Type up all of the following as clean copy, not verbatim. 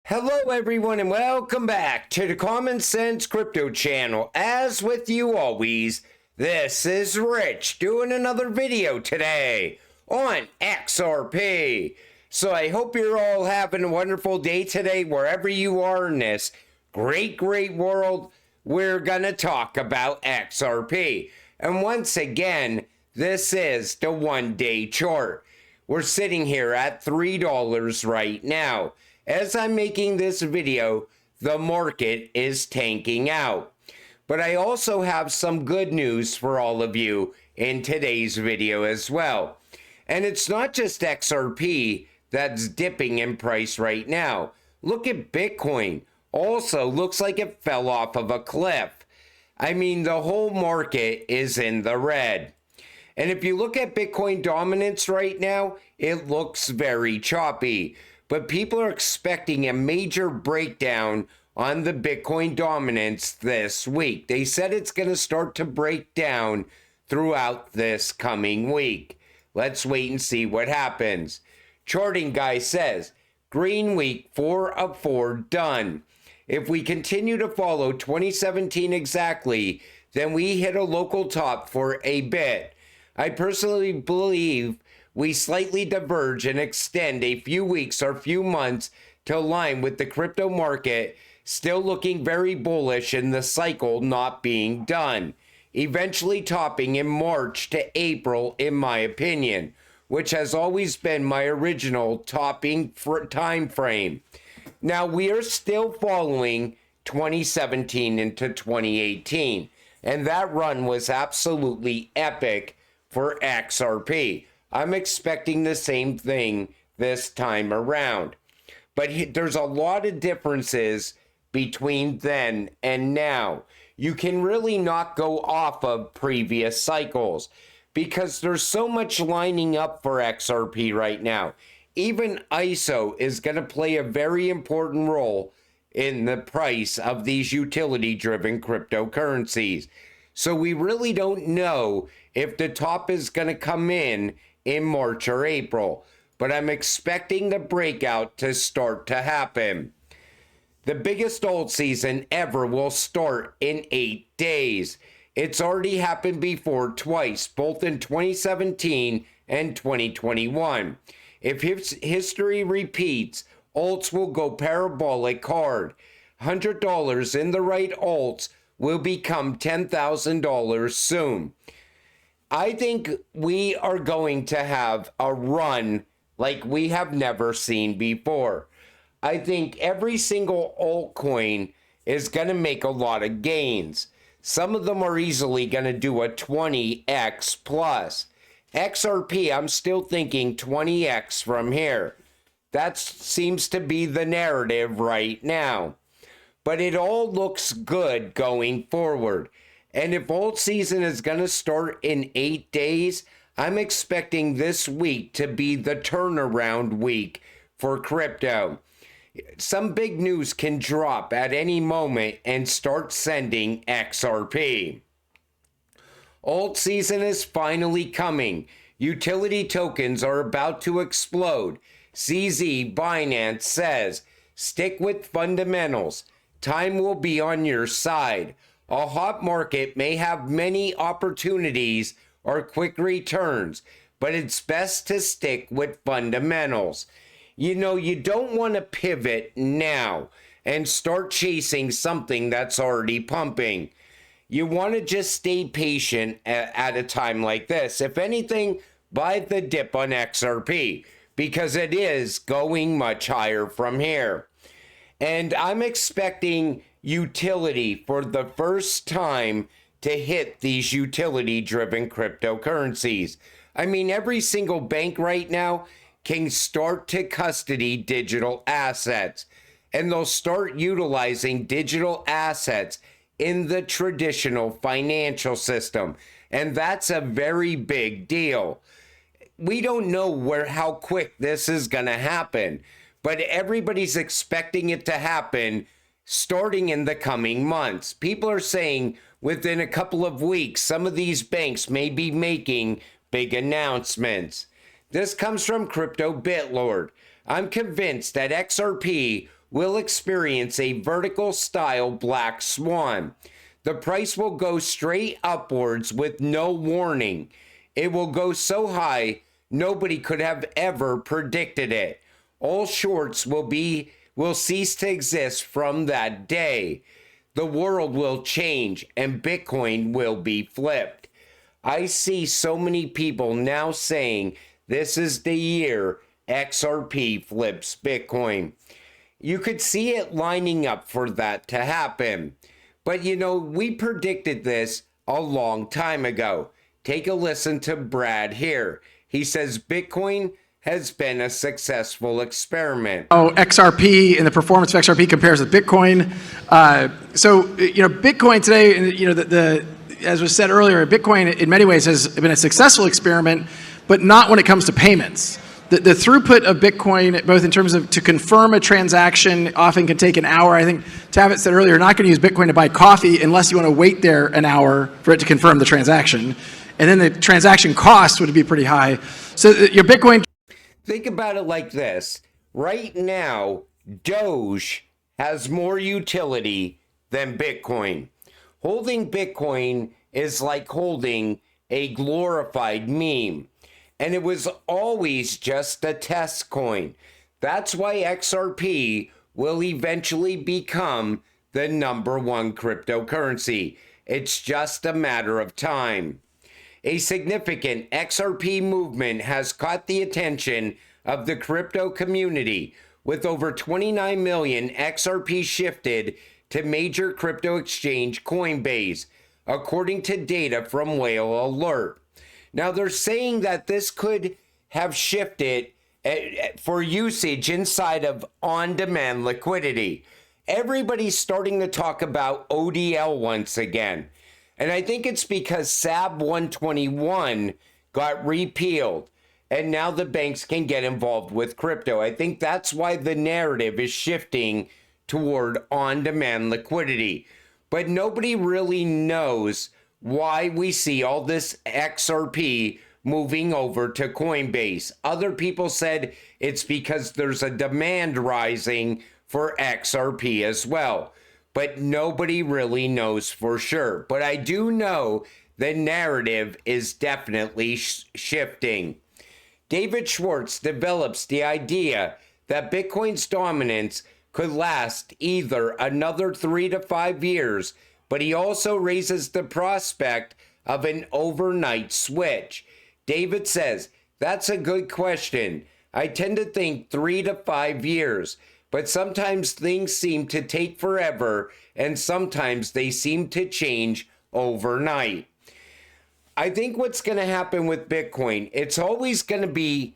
Hello everyone and welcome back to the Common Sense Crypto channel. As with you always, this is Rich doing another video today on XRP. So I hope you're all having a wonderful day today wherever you are in this great world. We're gonna talk about XRP. And once again, this is the 1-day chart. We're sitting here at $3 right now. As I'm making this video, the market is tanking out. But I also have some good news for all of you in today's video as well. And it's not just XRP that's dipping in price right now. Look at Bitcoin. Also looks like it fell off of a cliff. I mean, the whole market is in the red. And if you look at Bitcoin dominance right now, it looks very choppy. But people are expecting a major breakdown on the Bitcoin dominance this week. They said it's going to start to break down throughout this coming week. Let's wait and see what happens. Charting guy says, green week, 4 of 4 done. If we continue to follow 2017 exactly, then we hit a local top for a bit. I personally believe we slightly diverge and extend a few weeks or few months to align with the crypto market, still looking very bullish in the cycle not being done, eventually topping in March to April in my opinion, which has always been my original topping time frame. Now we are still following 2017 into 2018, and that run was absolutely epic for XRP. I'm expecting the same thing this time around. But there's a lot of differences between then and now. You can really not go off of previous cycles because there's so much lining up for XRP right now. Even ISO is going to play a very important role in the price of these utility-driven cryptocurrencies. So we really don't know if the top is going to come in March or April, but I'm expecting the breakout to start to happen. The biggest alt season ever will start in 8 days. It's already happened before twice, both in 2017 and 2021. If history repeats, alts will go parabolic hard. $100 in the right alts will become $10,000 soon. I think we are going to have a run like we have never seen before. I think every single altcoin is going to make a lot of gains. Some of them are easily going to do a 20x plus. XRP, I'm still thinking 20x from here. That seems to be the narrative right now. But it all looks good going forward. And if Altseason is going to start in 8 days, I'm expecting this week to be the turnaround week for crypto. Some big news can drop at any moment and start sending XRP. Altseason is finally coming. Utility tokens are about to explode. CZ Binance says, stick with fundamentals. Time will be on your side. A hot market may have many opportunities or quick returns, but it's best to stick with fundamentals. You know, you don't want to pivot now and start chasing something that's already pumping. You want to just stay patient at a time like this. If anything, buy the dip on XRP because it is going much higher from here. And I'm expecting utility for the first time to hit these utility-driven cryptocurrencies. I mean, every single bank right now can start to custody digital assets, and they'll start utilizing digital assets in the traditional financial system, and that's a very big deal. We don't know how quick this is going to happen, but everybody's expecting it to happen starting in the coming months. People are saying within a couple of weeks, some of these banks may be making big announcements. This comes from Crypto BitLord. I'm convinced that XRP will experience a vertical style black swan. The price will go straight upwards with no warning. It will go so high nobody could have ever predicted it. All shorts will cease to exist from that day. The world will change and Bitcoin will be flipped. I see so many people now saying this is the year XRP flips Bitcoin. You could see it lining up for that to happen. But you know, we predicted this a long time ago. Take a listen to Brad here. He says Bitcoin has been a successful experiment. Oh, XRP and the performance of XRP compares with Bitcoin. Bitcoin today, as was said earlier, Bitcoin in many ways has been a successful experiment, but not when it comes to payments. The throughput of Bitcoin, both in terms of to confirm a transaction, often can take an hour. I think Tavis said earlier, you're not going to use Bitcoin to buy coffee unless you want to wait there an hour for it to confirm the transaction. And then the transaction cost would be pretty high. So your Bitcoin... Think about it like this. Right now, Doge has more utility than Bitcoin. Holding Bitcoin is like holding a glorified meme. And it was always just a test coin. That's why XRP will eventually become the #1 cryptocurrency. It's just a matter of time. A significant XRP movement has caught the attention of the crypto community, with over 29 million XRP shifted to major crypto exchange Coinbase, according to data from Whale Alert. Now, they're saying that this could have shifted for usage inside of on-demand liquidity. Everybody's starting to talk about ODL once again. And I think it's because SAB 121 got repealed, and now the banks can get involved with crypto. I think that's why the narrative is shifting toward on-demand liquidity. But nobody really knows why we see all this XRP moving over to Coinbase. Other people said it's because there's a demand rising for XRP as well. But nobody really knows for sure. But I do know the narrative is definitely shifting. David Schwartz develops the idea that Bitcoin's dominance could last either another 3 to 5 years, but he also raises the prospect of an overnight switch. David says, that's a good question. I tend to think 3 to 5 years. But sometimes things seem to take forever, and sometimes they seem to change overnight. I think what's going to happen with Bitcoin, it's always going to be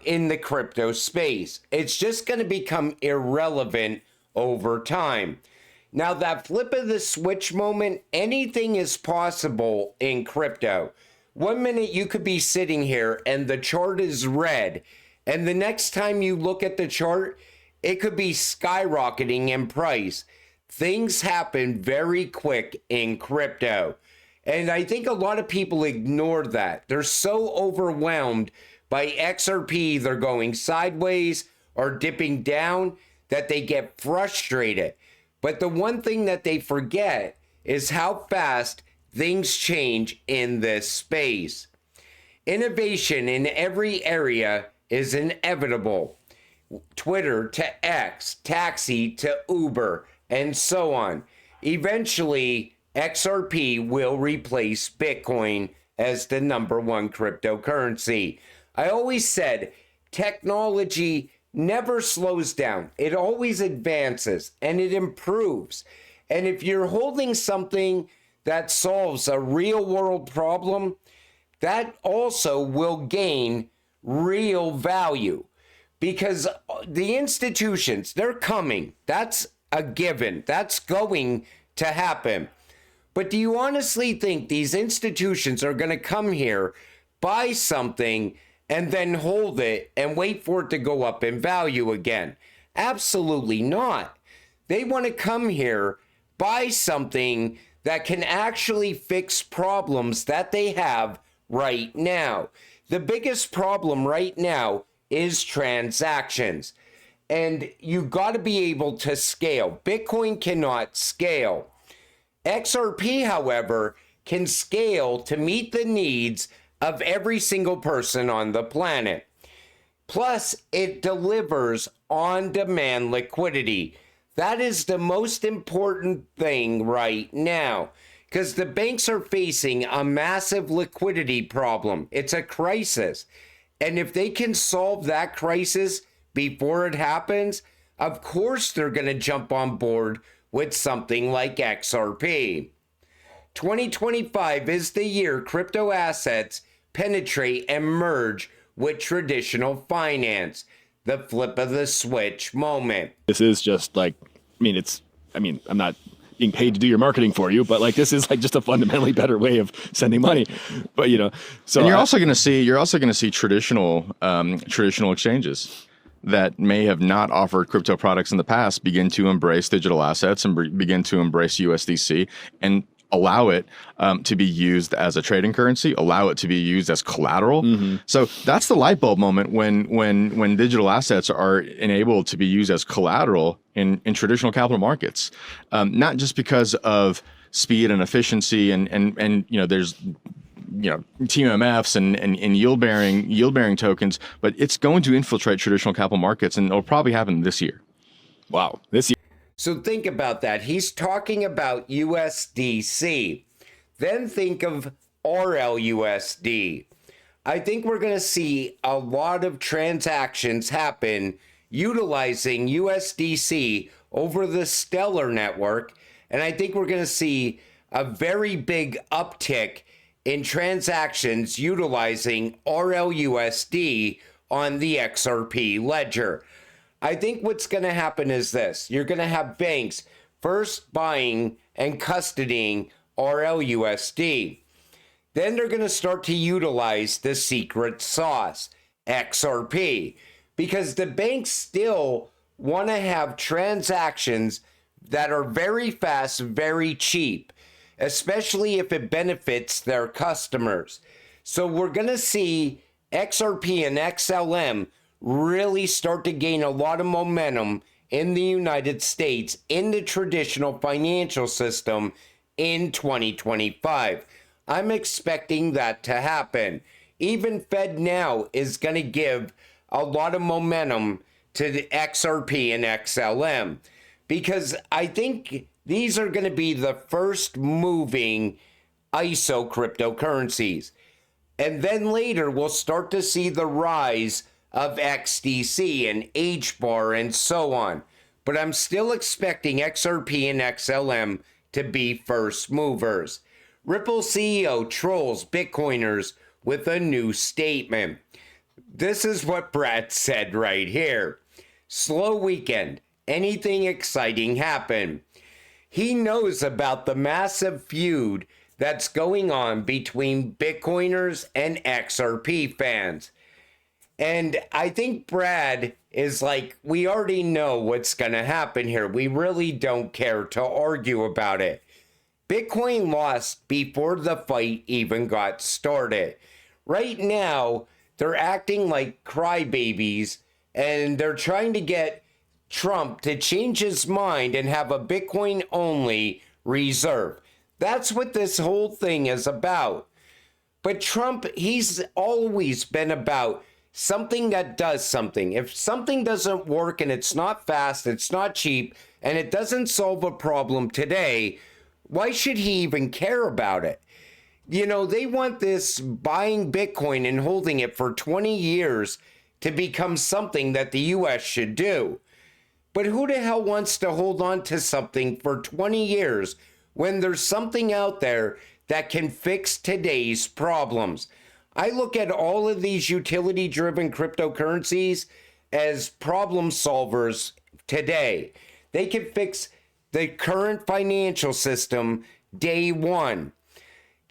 in the crypto space. It's just going to become irrelevant over time. Now, that flip of the switch moment, anything is possible in crypto. 1 minute you could be sitting here and the chart is red, and the next time you look at the chart, it could be skyrocketing in price. Things happen very quick in crypto. And I think a lot of people ignore that. They're so overwhelmed by XRP either going sideways or dipping down that they get frustrated. But the one thing that they forget is how fast things change in this space. Innovation in every area is inevitable. Twitter to X, taxi to Uber, and so on. Eventually, XRP will replace Bitcoin as the #1 cryptocurrency. I always said technology never slows down. It always advances and it improves. And if you're holding something that solves a real world problem, that also will gain real value. Because the institutions, they're coming. That's a given. That's going to happen. But do you honestly think these institutions are going to come here, buy something, and then hold it and wait for it to go up in value again? Absolutely not. They want to come here, buy something that can actually fix problems that they have right now. The biggest problem right now is transactions. And you got to be able to scale. Bitcoin cannot scale. XRP, however, can scale to meet the needs of every single person on the planet. Plus, it delivers on-demand liquidity. That is the most important thing right now, because the banks are facing a massive liquidity problem. It's a crisis. And if they can solve that crisis before it happens, of course they're going to jump on board with something like XRP. 2025 is the year crypto assets penetrate and merge with traditional finance. The flip of the switch moment. This is just like, I'm not being paid to do your marketing for you, but like, this is like just a fundamentally better way of sending money. But so and you're also going to see traditional exchanges that may have not offered crypto products in the past begin to embrace digital assets and begin to embrace USDC and allow it to be used as a trading currency, allow it to be used as collateral. So that's the light bulb moment when digital assets are enabled to be used as collateral in traditional capital markets, not just because of speed and efficiency and there's TMFs and yield bearing tokens, but it's going to infiltrate traditional capital markets, and it'll probably happen this year. Wow, this year. So think about that. He's talking about USDC. Then think of RLUSD. I think we're going to see a lot of transactions happen utilizing USDC over the Stellar network. And I think we're going to see a very big uptick in transactions utilizing RLUSD on the XRP ledger. I think what's going to happen is this. You're going to have banks first buying and custodying RLUSD. Then they're going to start to utilize the secret sauce, XRP, because the banks still want to have transactions that are very fast, very cheap, especially if it benefits their customers. So we're going to see XRP and XLM really start to gain a lot of momentum in the United States in the traditional financial system in 2025. I'm expecting that to happen. Even FedNow is going to give a lot of momentum to the XRP and XLM because I think these are going to be the first moving ISO cryptocurrencies. And then later we'll start to see the rise of XDC and HBAR and so on. But I'm still expecting XRP and XLM to be first movers. Ripple CEO trolls Bitcoiners with a new statement. This is what Brad said right here. Slow weekend. Anything exciting happen? He knows about the massive feud that's going on between Bitcoiners and XRP fans. And I think Brad is like, we already know what's going to happen here. We really don't care to argue about it. Bitcoin lost before the fight even got started. Right now, they're acting like crybabies, and they're trying to get Trump to change his mind and have a Bitcoin-only reserve. That's what this whole thing is about. But Trump, he's always been about something that does something. If something doesn't work and it's not fast, it's not cheap, and it doesn't solve a problem today, why should he even care about it? They want this buying Bitcoin and holding it for 20 years to become something that the U.S. should do. But who the hell wants to hold on to something for 20 years when there's something out there that can fix today's problems? I look at all of these utility-driven cryptocurrencies as problem solvers today. They can fix the current financial system day one.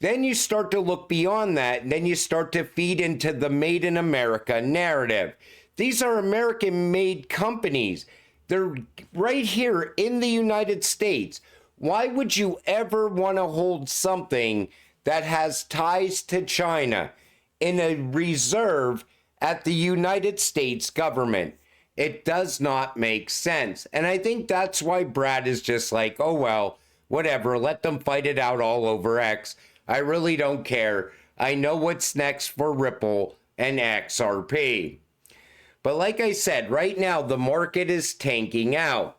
Then you start to look beyond that, and then you start to feed into the Made in America narrative. These are American-made companies. They're right here in the United States. Why would you ever want to hold something that has ties to China in a reserve at the United States government? It does not make sense. And I think that's why Brad is just like, oh, well, whatever, let them fight it out all over X. I really don't care. I know what's next for Ripple and XRP. But like I said, right now the market is tanking out.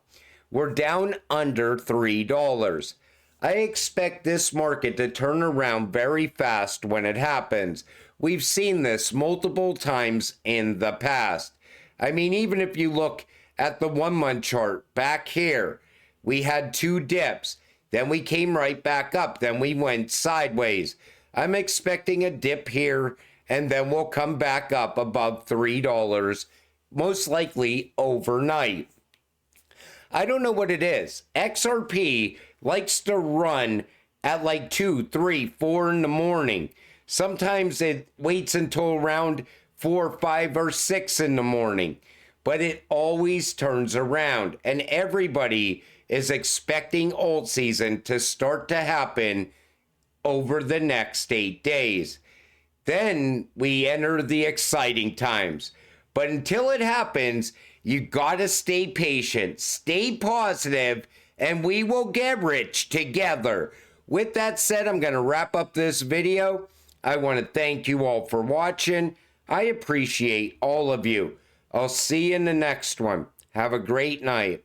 We're down under $3. I expect this market to turn around very fast when it happens. We've seen this multiple times in the past. I mean, even if you look at the 1 month chart back here, we had 2 dips. Then we came right back up. Then we went sideways. I'm expecting a dip here, and then we'll come back up above $3, most likely overnight. I don't know what it is. XRP likes to run at like 2, 3, 4 in the morning. Sometimes it waits until around 4, 5, or 6 in the morning. But it always turns around. And everybody is expecting Altseason to start to happen over the next 8 days. Then we enter the exciting times. But until it happens, you gotta stay patient, stay positive, and we will get rich together. With that said, I'm gonna wrap up this video. I want to thank you all for watching. I appreciate all of you. I'll see you in the next one. Have a great night.